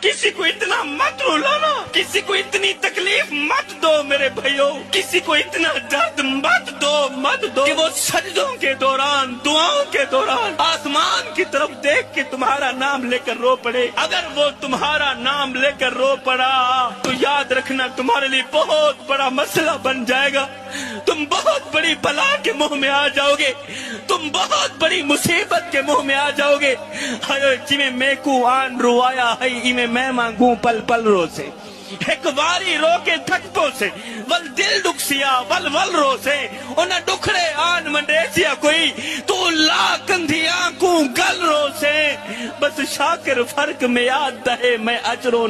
किसी को इतना मत रुलाना, किसी को इतनी तकलीफ मत दो मेरे भाइयों, किसी को इतना दर्द मत दो कि वो सजदों के दौरान, दुआओं के दौरान आसमान की तरफ देख के तुम्हारा नाम लेकर रो पड़े। अगर वो तुम्हारा नाम लेकर रो पड़ा तो याद रखना तुम्हारे लिए बहुत बड़ा मसला बन जाएगा। तुम बहुत बड़ी बला के मुंह में आ जाओगे, तुम बहुत बड़ी मुसीबत के मुंह में आ जाओगे। हाय जिमें मेकू आन रुआया है इमें मैं मांगू पल पल रो से, एक वारी रो के थकपो से, वल दिल दुखसिया वल वल रो से, उन दुखड़े आन मंडेसिया कोई तू ला कंधिया को गल रो से। बस शाकिर फर्क में याद दहे मैं अजरो